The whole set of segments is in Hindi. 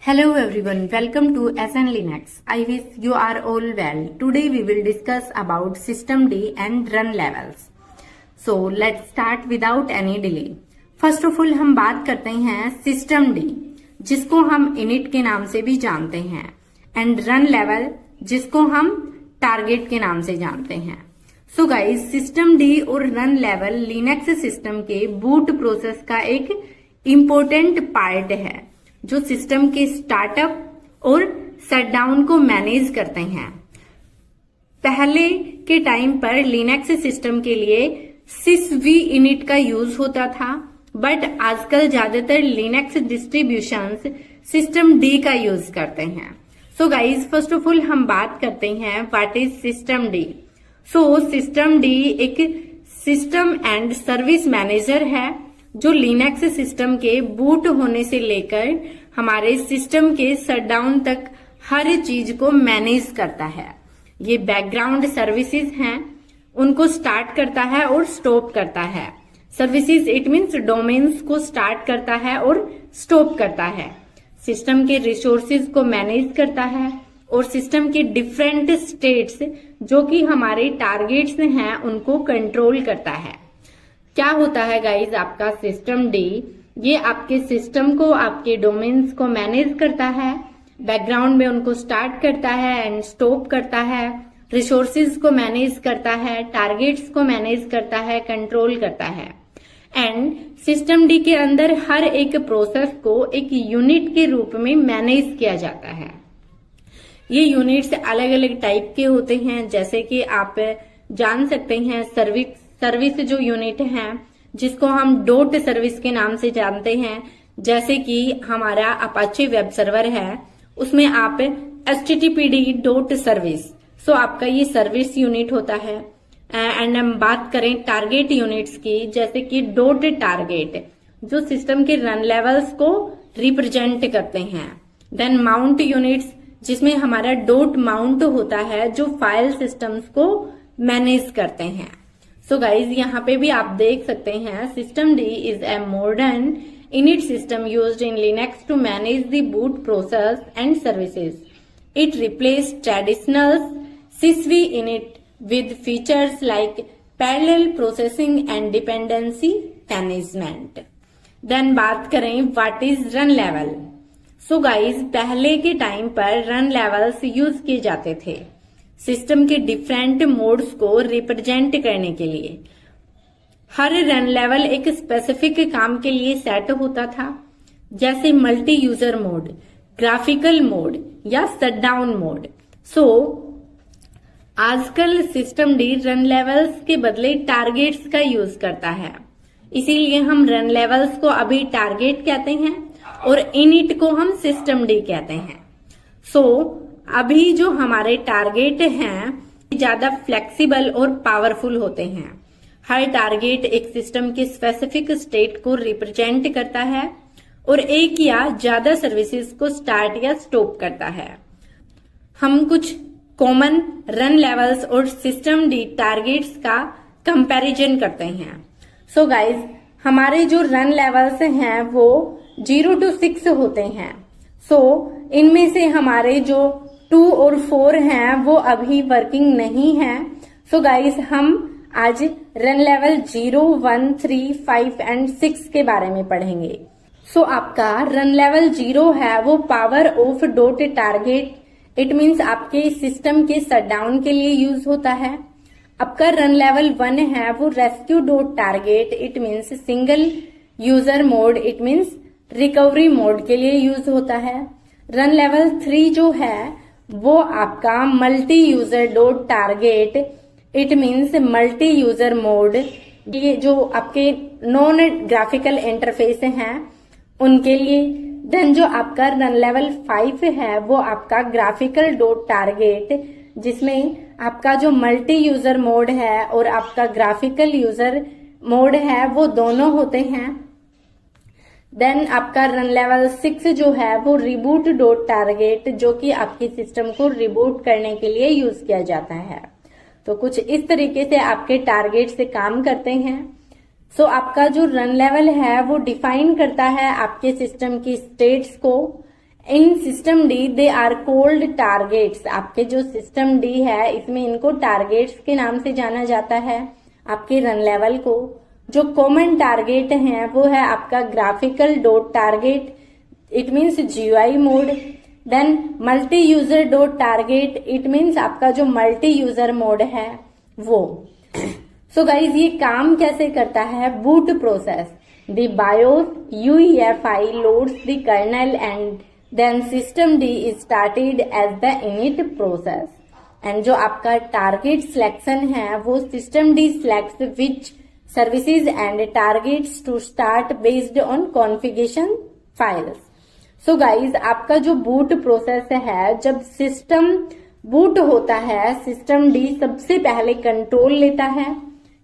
Hello everyone, welcome to SN Linux. I wish you are all well. Today we will discuss about system D and run levels. So let's start without any delay. First of all हम बात करते हैं system D, जिसको हम init के नाम से भी जानते हैं, and run level जिसको हम target के नाम से जानते हैं. So guys, system D और run level Linux सिस्टम के boot प्रोसेस का एक important पार्ट है जो सिस्टम के स्टार्टअप और शटडाउन को मैनेज करते हैं. पहले के टाइम पर लिनक्स सिस्टम के लिए sysv init का यूज होता था, बट आजकल ज्यादातर लिनक्स डिस्ट्रीब्यूशंस सिस्टम डी का यूज करते हैं. So guys, first of all हम बात करते हैं what is system D. So system D एक सिस्टम एंड सर्विस मैनेजर है जो लिनक्स सिस्टम के बूट होने से लेकर हमारे सिस्टम के शटडाउन तक हर चीज को मैनेज करता है. ये बैकग्राउंड सर्विसेज हैं, उनको स्टार्ट करता है और स्टॉप करता है. सर्विसेज इट मीन्स डोमेन्स को स्टार्ट करता है और स्टॉप करता है. सिस्टम के रिसोर्सेज को मैनेज करता है और सिस्टम के डिफरेंट स्टेट्स जो कि हमारे टारगेट्स हैं उनको कंट्रोल करता है. क्या होता है गाइज आपका सिस्टम डी? ये आपके सिस्टम को, आपके डोमेन्स को मैनेज करता है, बैकग्राउंड में उनको स्टार्ट करता है एंड स्टॉप करता है, रिसोर्सेज को मैनेज करता है, टारगेट्स को मैनेज करता है, कंट्रोल करता है. एंड सिस्टम डी के अंदर हर एक प्रोसेस को एक यूनिट के रूप में मैनेज किया जाता है. ये यूनिट्स अलग अलग टाइप के होते हैं, जैसे कि आप जान सकते हैं सर्विस जो यूनिट है जिसको हम डॉट सर्विस के नाम से जानते हैं, जैसे कि हमारा अपाचे वेब सर्वर है, उसमें आप httpd डॉट सर्विस, सो आपका ये सर्विस यूनिट होता है. एंड हम बात करें टारगेट यूनिट्स की, जैसे कि डॉट टारगेट जो सिस्टम के रन लेवल्स को रिप्रेजेंट करते हैं. देन माउंट यूनिट्स जिसमें हमारा डॉट माउंट होता है जो फाइल सिस्टम्स को मैनेज करते हैं. सो गाइज, यहाँ पे भी आप देख सकते हैं system D is a modern init system used in Linux to manage the boot process and services. It replace traditional sysv init with features like parallel processing and dependency management. Then बात करें what is run level. So guys, पहले के टाइम पर रन लेवल्स यूज किए जाते थे सिस्टम के डिफरेंट मोड्स को रिप्रेजेंट करने के लिए. हर रन लेवल एक स्पेसिफिक काम के लिए सेट होता था, जैसे multi user mode, graphical mode या शटडाउन मोड. सो आजकल सिस्टम डी रन लेवल्स के बदले टारगेट्स का यूज करता है, इसीलिए हम रन लेवल्स को अभी टारगेट कहते हैं और इनिट को हम सिस्टम डी कहते हैं. सो अभी जो हमारे टारगेट हैं ज्यादा फ्लेक्सिबल और पावरफुल होते हैं. हर टारगेट एक सिस्टम के स्पेसिफिक स्टेट को रिप्रेजेंट करता है और एक या ज्यादा सर्विसेज को स्टार्ट या स्टॉप करता है. हम कुछ कॉमन रन लेवल्स और सिस्टम डी टारगेट्स का कंपैरिजन करते हैं. सो गाइज, हमारे जो रन लेवल्स हैं वो 0 to 6 होते हैं. सो इनमें से हमारे जो 2 और 4 हैं वो अभी वर्किंग नहीं है. सो गाइज, हम आज रन लेवल 0, 1, 3, 5 एंड 6 के बारे में पढ़ेंगे. सो आपका रन लेवल 0 है वो power of dot target, it means आपके सिस्टम के शटडाउन के लिए यूज होता है. आपका रन लेवल 1 है वो rescue dot target, it means single user mode, it means recovery mode के लिए यूज होता है. रन लेवल 3 जो है वो आपका multi user dot target, it means multi user mode. ये जो आपके नॉन ग्राफिकल इंटरफेस हैं उनके लिए. देन जो आपका रन लेवल 5 है वो आपका ग्राफिकल डॉट टारगेट, जिसमें आपका जो मल्टी यूजर मोड है और आपका ग्राफिकल यूजर मोड है वो दोनों होते हैं. देन आपका रन लेवल 6 जो है वो रिबूट डॉट टारगेट, जो कि आपकी सिस्टम को रिबूट करने के लिए यूज किया जाता है. तो कुछ इस तरीके से आपके टारगेट से काम करते हैं. सो आपका जो रन लेवल है वो डिफाइन करता है आपके सिस्टम की स्टेट्स को in system D they are called targets. आपके जो सिस्टम डी है इसमें इनको टारगेट्स के नाम से जाना जाता है। आपके रन लेवल को जो कॉमन टारगेट है वो है आपका graphical dot target, it means GUI mode. Then multi user dot target, it means आपका जो मल्टी यूजर मोड है वो। सो गाइज ये काम कैसे करता है? Boot process, the BIOS UEFI loads the kernel and then system D is started as the init process. And जो आपका टारगेट सिलेक्शन है वो system D selects which services and targets to start based on configuration files. So guys आपका जो बूट प्रोसेस है, जब सिस्टम बूट होता है सिस्टम डी सबसे पहले कंट्रोल लेता है।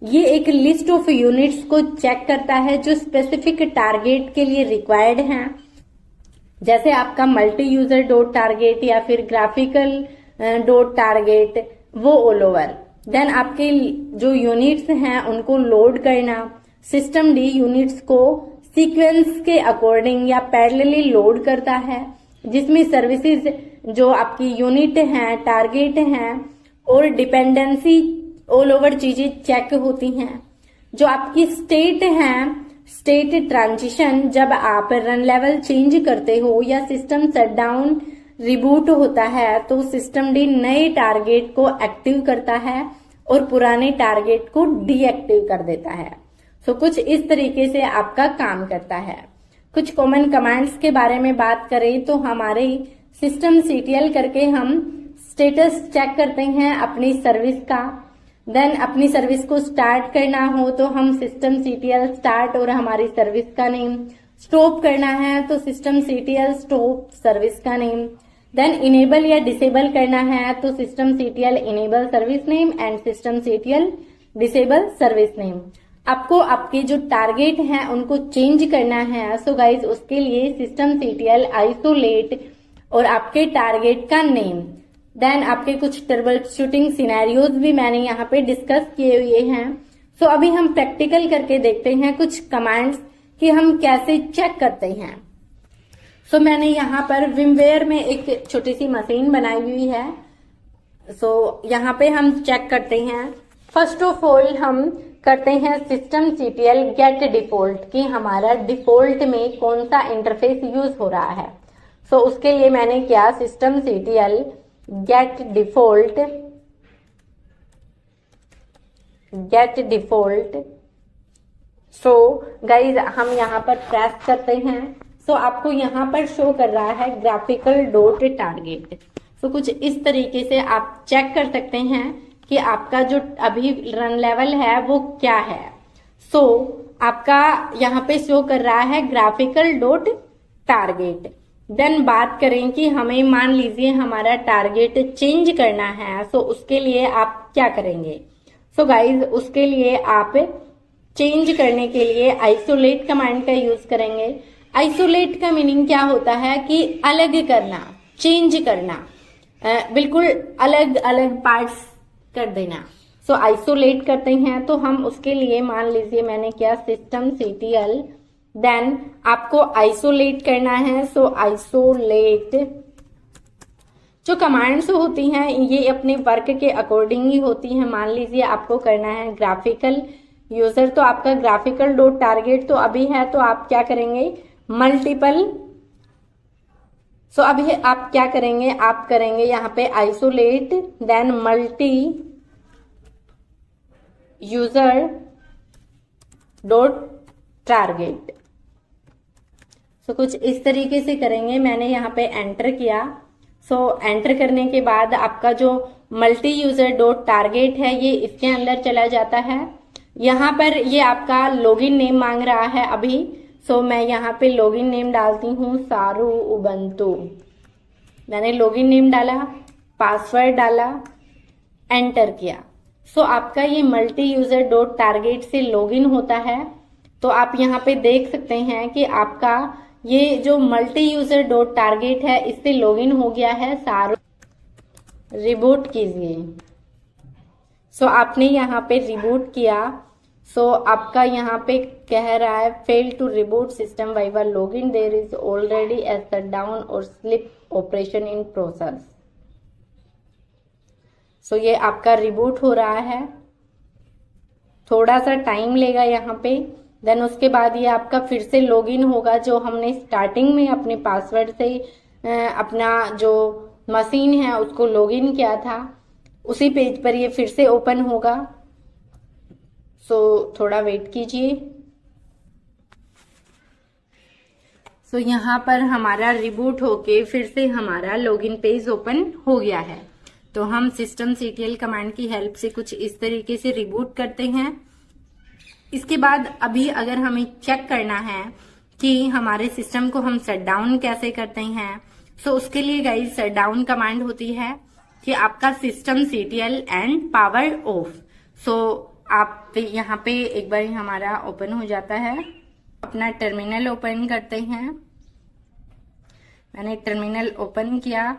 ये एक लिस्ट ऑफ यूनिट्स को चेक करता है जो स्पेसिफिक टारगेट के लिए रिक्वायर्ड हैं, जैसे आपका मल्टी यूजर डॉट टारगेट या फिर ग्राफिकल डॉट टारगेट, वो ऑल ओवर। देन आपके जो यूनिट्स हैं उनको लोड करना। सिस्टम डी यूनिट्स को सीक्वेंस के अकॉर्डिंग या पैरेलली लोड करता है, जिसमें सर्विसेज जो आपकी यूनिट हैं, टारगेट हैं और डिपेंडेंसी ऑल ओवर चीजें चेक होती हैं। जो आपकी स्टेट है, स्टेट ट्रांजिशन, जब आप रन लेवल चेंज करते हो या सिस्टम शटडाउन रिबूट होता है तो सिस्टम डी नए टारगेट को एक्टिव करता है और पुराने टारगेट को डीएक्टिव कर देता है। सो कुछ इस तरीके से आपका काम करता है। कुछ कॉमन कमांड्स के बारे में बात करें तो हमारे सिस्टम सीटीएल करके हम स्टेटस चेक करते हैं अपनी सर्विस का। देन अपनी सर्विस को स्टार्ट करना हो तो हम सिस्टम सीटीएल स्टार्ट और हमारी सर्विस का नेम, स्टॉप करना है तो सिस्टम सीटीएल स्टॉप सर्विस का नेम। देन इनेबल या डिसेबल करना है तो system CTL enable service name and system CTL disable service name. आपको आपके जो टारगेट हैं उनको चेंज करना है। सो गाइज उसके लिए सिस्टम सीटीएल आइसोलेट और आपके टारगेट का नेम। देन आपके कुछ ट्रबल शूटिंग सिनेरियोज भी मैंने यहाँ पे डिस्कस किए हुए हैं। सो अभी हम प्रैक्टिकल करके देखते हैं कुछ कमांड्स कि हम कैसे चेक करते हैं। सो मैंने यहाँ पर विमवेयर में एक छोटी सी मशीन बनाई हुई है। सो यहाँ पे हम चेक करते हैं। फर्स्ट ऑफ ऑल हम करते हैं सिस्टम सीटीएल गेट डिफॉल्ट कि हमारा डिफॉल्ट में कौन सा इंटरफेस यूज हो रहा है। सो उसके लिए मैंने किया system CTL get default. So guys हम यहाँ पर प्रेस करते हैं। सो आपको यहाँ पर शो कर रहा है ग्राफिकल डॉट टारगेट। सो कुछ इस तरीके से आप चेक कर सकते हैं कि आपका जो अभी रन लेवल है वो क्या है। सो आपका यहाँ पे शो कर रहा है ग्राफिकल डॉट टारगेट। देन बात करें कि हमें मान लीजिए हमारा टारगेट चेंज करना है, सो उसके लिए आप क्या करेंगे। सो गाइज उसके लिए आप चेंज करने के लिए आइसोलेट कमांड का यूज करेंगे। आइसोलेट का मीनिंग क्या होता है कि अलग करना, चेंज करना, बिल्कुल अलग अलग पार्ट्स कर देना। सो आइसोलेट करते हैं तो हम उसके लिए मान लीजिए मैंने किया सिस्टम सीटीएल, देन आपको आइसोलेट करना है। सो आइसोलेट जो कमांड्स होती हैं ये अपने वर्क के अकॉर्डिंग ही होती हैं। मान लीजिए आपको करना है ग्राफिकल यूजर, तो आपका ग्राफिकल डॉट टारगेट तो अभी है, तो आप क्या करेंगे मल्टीपल। सो अभी आप क्या करेंगे, आप करेंगे यहाँ पे isolate then multi user dot target. So कुछ इस तरीके से करेंगे। मैंने यहाँ पे एंटर किया। सो एंटर करने के बाद आपका जो मल्टी यूजर डॉट टारगेट है ये इसके अंदर चला जाता है। यहाँ पर ये आपका लॉगिन नेम मांग रहा है अभी। सो मैं यहाँ पे लॉगिन नेम डालती हूँ सारू उबंतु। मैंने लॉगिन नेम डाला, पासवर्ड डाला, एंटर किया। सो आपका ये मल्टी यूजर डॉट टारगेट से लॉगिन होता है। तो आप यहाँ पे देख सकते हैं कि आपका ये जो मल्टी यूजर डॉट टारगेट है इससे लॉगिन हो गया है। सारू रिबूट कीजिए। सो आपने यहाँ पे रिबूट किया। आपका यहाँ पे कह रहा है fail to reboot system via login, there is already a shut down or sleep operation in process. ये आपका रिबूट हो रहा है, थोड़ा सा टाइम लेगा यहाँ पे। देन उसके बाद ये आपका फिर से लॉगिन होगा, जो हमने स्टार्टिंग में अपने पासवर्ड से अपना जो मशीन है उसको लॉगिन किया था, उसी पेज पर ये फिर से ओपन होगा। थोड़ा वेट कीजिए। यहाँ पर हमारा रिबूट होके फिर से हमारा लॉगिन पेज ओपन हो गया है। तो हम systemctl कमांड की हेल्प से कुछ इस तरीके से रिबूट करते हैं। इसके बाद अभी अगर हमें चेक करना है कि हमारे सिस्टम को हम शट डाउन कैसे करते हैं, उसके लिए गाइस शट डाउन कमांड होती है कि आपका systemctl एंड पावर ऑफ। आप यहाँ पे एक बार हमारा ओपन हो जाता है। अपना टर्मिनल ओपन करते हैं। मैंने टर्मिनल ओपन किया।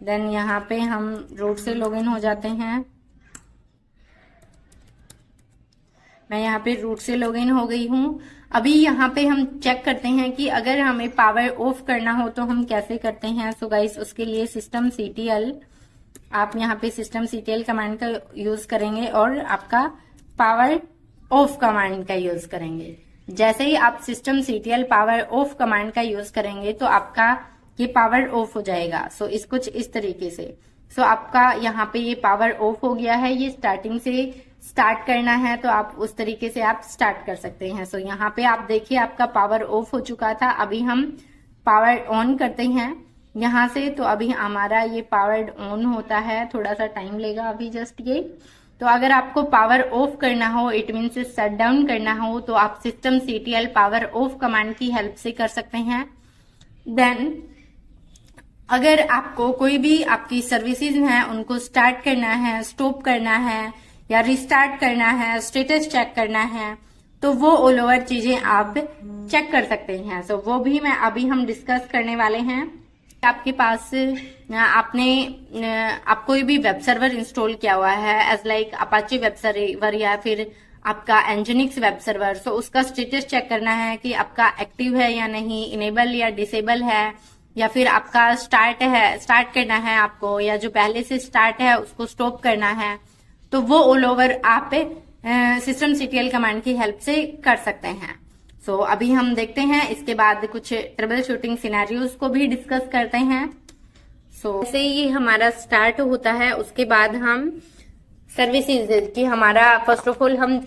देन यहाँ पे हम रूट से लॉगिन हो जाते हैं। मैं यहाँ पे रूट से लॉगिन हो गई हूँ। अभी यहाँ पे हम चेक करते हैं कि अगर हमें पावर ऑफ करना हो तो हम कैसे करते हैं। गाइस उसके लिए systemctl, आप यहाँ पे systemctl कमांड का यूज करेंगे और आपका पावर ऑफ कमांड का यूज करेंगे। जैसे ही आप systemctl पावर ऑफ कमांड का यूज करेंगे तो आपका ये पावर ऑफ हो जाएगा। इस कुछ इस तरीके से। आपका यहाँ पे ये पावर ऑफ हो गया है। ये स्टार्टिंग से स्टार्ट करना है तो आप उस तरीके से आप स्टार्ट कर सकते हैं। यहाँ पे आप देखिए आपका पावर ऑफ हो चुका था। अभी हम पावर ऑन करते हैं यहाँ से। तो अभी हमारा ये पावर ऑन होता है, थोड़ा सा टाइम लेगा अभी जस्ट ये। तो अगर आपको पावर ऑफ करना हो, इट मीन्स शट डाउन करना हो, तो आप systemctl पावर ऑफ कमांड की हेल्प से कर सकते हैं। देन अगर आपको कोई भी आपकी सर्विसेज हैं उनको स्टार्ट करना है, स्टॉप करना है या रिस्टार्ट करना है, स्टेटस चेक करना है, तो वो ऑल ओवर चीजें आप चेक कर सकते हैं। वो भी अभी हम डिस्कस करने वाले हैं। आपके पास आप कोई भी वेब सर्वर इंस्टॉल किया हुआ है as like Apache web server या फिर आपका एनजिनिक्स वेब सर्वर, उसका स्टेटस चेक करना है कि आपका एक्टिव है या नहीं, इनेबल या डिसेबल है, या फिर आपका स्टार्ट करना है आपको, या जो पहले से स्टार्ट है उसको स्टॉप करना है। तो वो ऑल ओवर आप systemctl कमांड की हेल्प से कर सकते हैं। अभी हम देखते हैं, इसके बाद कुछ ट्रबल शूटिंग सिनेरियोज को भी डिस्कस करते हैं। जैसे ये हमारा स्टार्ट होता है उसके बाद हम सर्विसेज की हमारा फर्स्ट ऑफ ऑल हम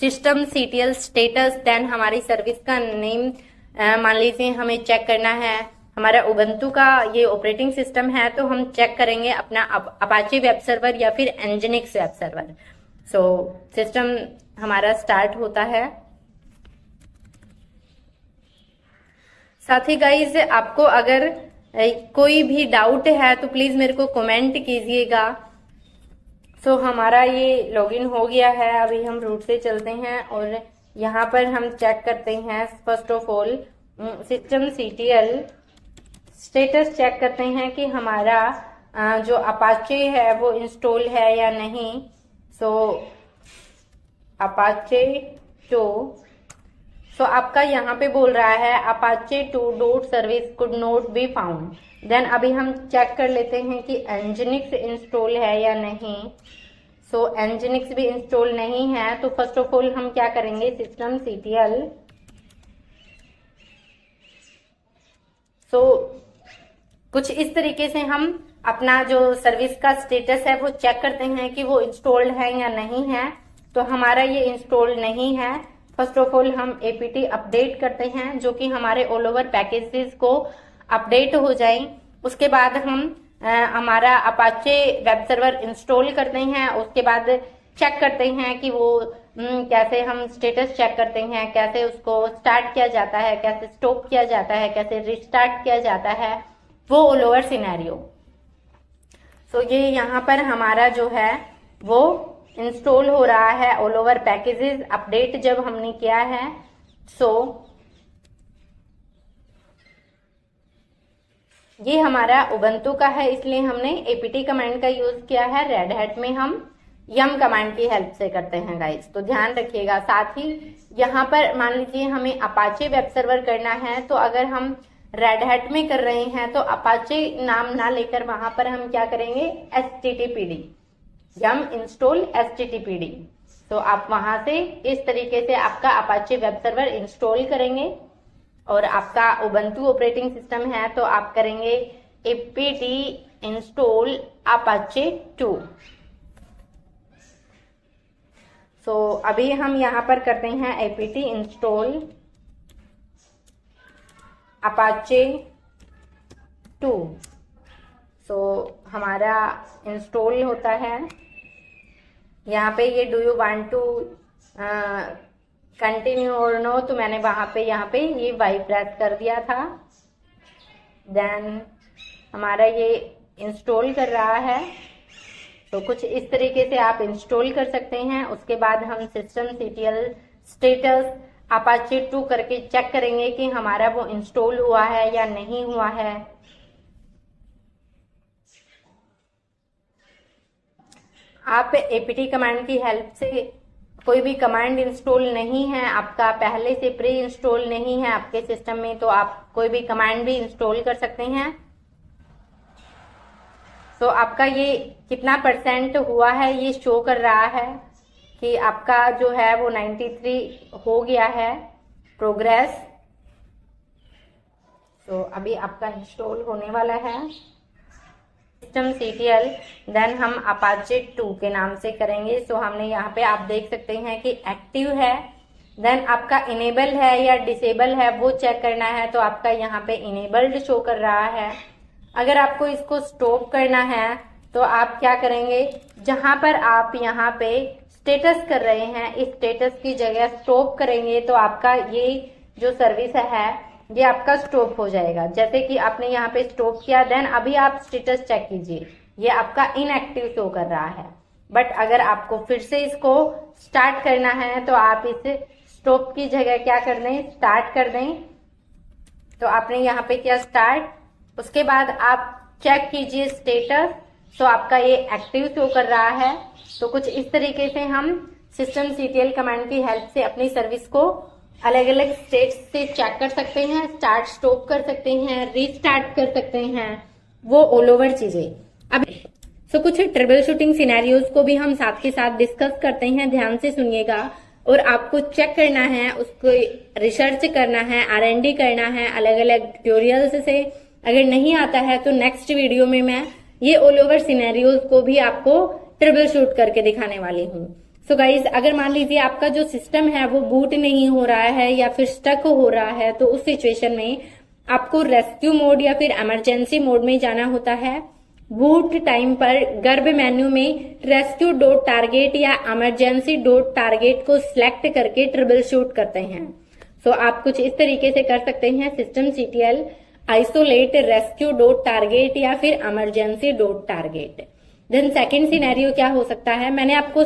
systemctl स्टेटस, देन हमारी सर्विस का नेम मान लीजिए हमें चेक करना है। हमारा उबंटू का ये ऑपरेटिंग सिस्टम है तो हम चेक करेंगे अपना अपाचे वेब सर्वर या फिर एनजिनिक्स वेब सर्वर। सिस्टम हमारा स्टार्ट होता है। साथ ही गाइज आपको अगर कोई भी डाउट है तो प्लीज मेरे को कमेंट कीजिएगा। हमारा ये लॉगिन हो गया है। अभी हम रूट से चलते हैं और यहाँ पर हम चेक करते हैं first of all systemctl status check करते हैं कि हमारा जो अपाचे है वो इंस्टॉल है या नहीं। अपाचे 2, आपका यहाँ पे बोल रहा है Apache 2 dot service could not be found. Then अभी हम चेक कर लेते हैं कि एनजिनिक्स इंस्टॉल है या नहीं। एनजिनिक्स भी इंस्टॉल नहीं है तो फर्स्ट ऑफ ऑल हम क्या करेंगे, systemctl कुछ इस तरीके से हम अपना जो सर्विस का स्टेटस है वो चेक करते हैं कि वो इंस्टॉल्ड है या नहीं है। तो हमारा ये इंस्टॉल नहीं है। फर्स्ट ऑफ ऑल हम apt अपडेट करते हैं जो कि हमारे ऑल ओवर पैकेजेस को अपडेट हो जाए। उसके बाद हम हमारा अपाचे वेब सर्वर इंस्टॉल करते हैं। उसके बाद चेक करते हैं कि वो कैसे हम स्टेटस चेक करते हैं, कैसे उसको स्टार्ट किया जाता है, कैसे स्टॉप किया जाता है, कैसे रिस्टार्ट किया जाता है, वो ऑल ओवर सिनेरियो। ये यहाँ पर हमारा जो है वो इंस्टॉल हो रहा है ऑल ओवर पैकेजेस अपडेट जब हमने किया है। ये हमारा उबंटू का है इसलिए हमने apt कमांड का यूज किया है। रेड हैट में हम यम कमांड की हेल्प से करते हैं गाइस, तो ध्यान रखिएगा। साथ ही यहाँ पर मान लीजिए हमें अपाचे वेब सर्वर करना है, तो अगर हम रेड हैट में कर रहे हैं तो अपाचे नाम ना लेकर वहां पर हम क्या करेंगे, HTTPD, यम इंस्टॉल HTTPD। तो आप वहां से इस तरीके से आपका अपाचे वेब सर्वर इंस्टॉल करेंगे। और आपका उबंटू ऑपरेटिंग सिस्टम है तो आप करेंगे apt इंस्टॉल अपाचे 2। तो अभी हम यहाँ पर करते हैं apt इंस्टॉल अपाचे 2। सो हमारा इंस्टॉल होता है। यहाँ पे ये do you want to continue or no, तो मैंने वहां पे यहाँ पे ये वाई प्रेस कर दिया था। देन हमारा ये इंस्टॉल कर रहा है। तो कुछ इस तरीके से आप इंस्टॉल कर सकते हैं। उसके बाद हम systemctl स्टेटस अपाचे 2 करके चेक करेंगे कि हमारा वो इंस्टॉल हुआ है या नहीं हुआ है। आप apt कमांड की हेल्प से कोई भी कमांड इंस्टॉल नहीं है आपका, पहले से प्री इंस्टॉल नहीं है आपके सिस्टम में, तो आप कोई भी कमांड भी इंस्टॉल कर सकते हैं। तो आपका ये कितना % हुआ है ये शो कर रहा है कि आपका जो है वो 93 हो गया है प्रोग्रेस। तो अभी आपका इंस्टॉल होने वाला है systemctl। देन हम अपाचे 2 के नाम से करेंगे। सो हमने यहाँ पे आप देख सकते हैं कि एक्टिव है। देन आपका इनेबल है या डिसेबल है वो चेक करना है, तो आपका यहाँ पे इनेबल्ड शो कर रहा है। अगर आपको इसको स्टॉप करना है तो आप क्या करेंगे, जहां पर आप यहाँ पे स्टेटस कर रहे हैं इस स्टेटस की जगह स्टॉप करेंगे तो आपका ये जो सर्विस है ये आपका स्टॉप हो जाएगा। जैसे कि आपने यहाँ पे स्टॉप किया, देन अभी आप स्टेटस चेक कीजिए, ये आपका इनएक्टिव शो कर रहा है। बट अगर आपको फिर से इसको स्टार्ट करना है तो आप इस स्टॉप की जगह क्या कर दें, स्टार्ट कर दें। तो आपने यहाँ पे किया स्टार्ट, उसके बाद आप चेक कीजिए स्टेटस, तो आपका ये एक्टिव शो कर रहा है। तो कुछ इस तरीके से हम systemctl कमांड की हेल्प से अपनी सर्विस को अलग अलग स्टेट से चेक कर सकते हैं, स्टार्ट स्टॉप कर सकते हैं, रीस्टार्ट कर सकते हैं, वो ऑल ओवर चीजें। अब कुछ ट्रबल शूटिंग सिनेरियोज को भी हम साथ के साथ डिस्कस करते हैं, ध्यान से सुनिएगा। और आपको चेक करना है, उसको रिसर्च करना है, R&D करना है अलग अलग ट्यूटोरियल्स से। अगर नहीं आता है तो नेक्स्ट वीडियो में मैं ये ऑल ओवर सिनेरियोज को भी आपको ट्रबल शूट करके दिखाने वाली हूँ। सो गाइज, अगर मान लीजिए आपका जो सिस्टम है वो बूट नहीं हो रहा है या फिर स्टक हो रहा है, तो उस सिचुएशन में आपको रेस्क्यू मोड या फिर इमरजेंसी मोड में जाना होता है। बूट टाइम पर गर्भ मेन्यू में रेस्क्यू डॉट टारगेट या इमरजेंसी डॉट टारगेट को सिलेक्ट करके ट्रबल शूट करते हैं। सो आप कुछ इस तरीके से कर सकते हैं, systemctl isolate rescue dot target या फिर emergency dot target. Then second scenario क्या हो सकता है, मैंने आपको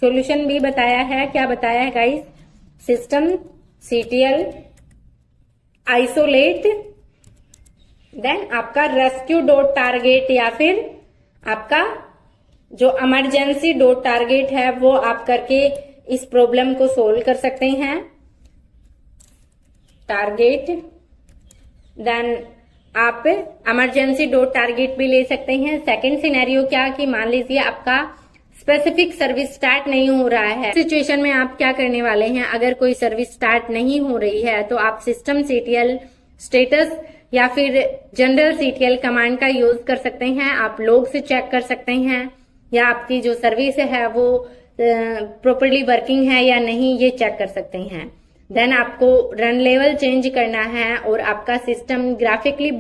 सॉल्यूशन भी बताया है। क्या बताया है गाइस, systemctl आइसोलेट, देन आपका रेस्क्यू डॉट टारगेट या फिर आपका जो इमरजेंसी डॉट टारगेट है वो आप करके इस प्रॉब्लम को सोल्व कर सकते हैं। टारगेट, देन आप इमरजेंसी डॉट टारगेट भी ले सकते हैं। सेकंड सिनेरियो क्या कि मान लीजिए आपका स्पेसिफिक सर्विस स्टार्ट नहीं हो रहा है, सिचुएशन में आप क्या करने वाले हैं, अगर कोई सर्विस स्टार्ट नहीं हो रही है तो आप systemctl स्टेटस या फिर जनरल ctl कमांड का यूज कर सकते हैं। आप लॉग से चेक कर सकते हैं या आपकी जो सर्विस है वो प्रॉपरली वर्किंग है या नहीं, ये चेक कर सकते हैं। देन आपको रन लेवल चेंज करना है और आपका सिस्टम ग्राफिकली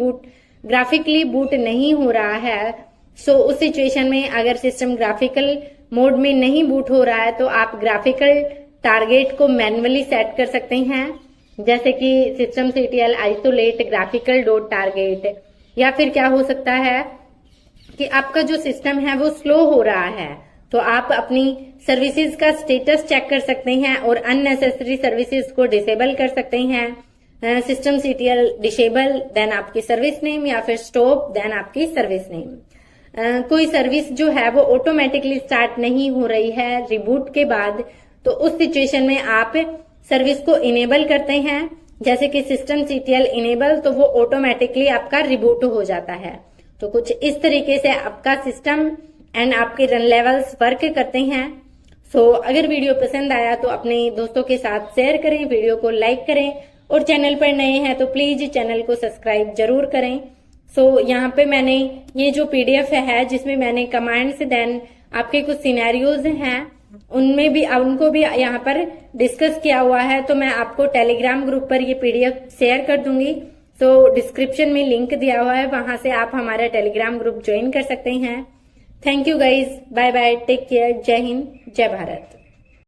बूट नहीं हो रहा है। सो उस सिचुएशन में अगर सिस्टम ग्राफिकल मोड में नहीं बूट हो रहा है तो आप ग्राफिकल टारगेट को मैन्युअली सेट कर सकते हैं, जैसे कि systemctl isolate graphical dot target. या फिर क्या हो सकता है कि आपका जो सिस्टम है वो स्लो हो रहा है, तो आप अपनी सर्विसेज का स्टेटस चेक कर सकते हैं और अननेसेसरी सर्विसेज को डिसेबल कर सकते हैं। systemctl डिसेबल, देन आपकी सर्विस नेम या फिर स्टॉप, देन आपकी सर्विस नेम। कोई सर्विस जो है वो ऑटोमेटिकली स्टार्ट नहीं हो रही है रिबूट के बाद, तो उस सिचुएशन में आप सर्विस को इनेबल करते हैं, जैसे कि सिस्टम सीटीएल इनेबल, तो वो ऑटोमेटिकली आपका रिबूट हो जाता है। तो कुछ इस तरीके से आपका सिस्टम एंड आपके रन लेवल्स वर्क करते हैं। अगर वीडियो पसंद आया तो अपने दोस्तों के साथ शेयर करें, वीडियो को लाइक करें, और चैनल पर नए हैं तो प्लीज चैनल को सब्सक्राइब जरूर करें। यहाँ पे मैंने ये जो पीडीएफ है जिसमें मैंने कमांड्स देन आपके कुछ सिनेरियोज हैं उनमें भी उनको भी यहाँ पर डिस्कस किया हुआ है, तो मैं आपको टेलीग्राम ग्रुप पर ये पीडीएफ शेयर कर दूंगी। डिस्क्रिप्शन में लिंक दिया हुआ है, वहां से आप हमारा टेलीग्राम ग्रुप ज्वाइन कर सकते हैं। Thank you guys, bye bye, take care, जय हिंद, जय भारत।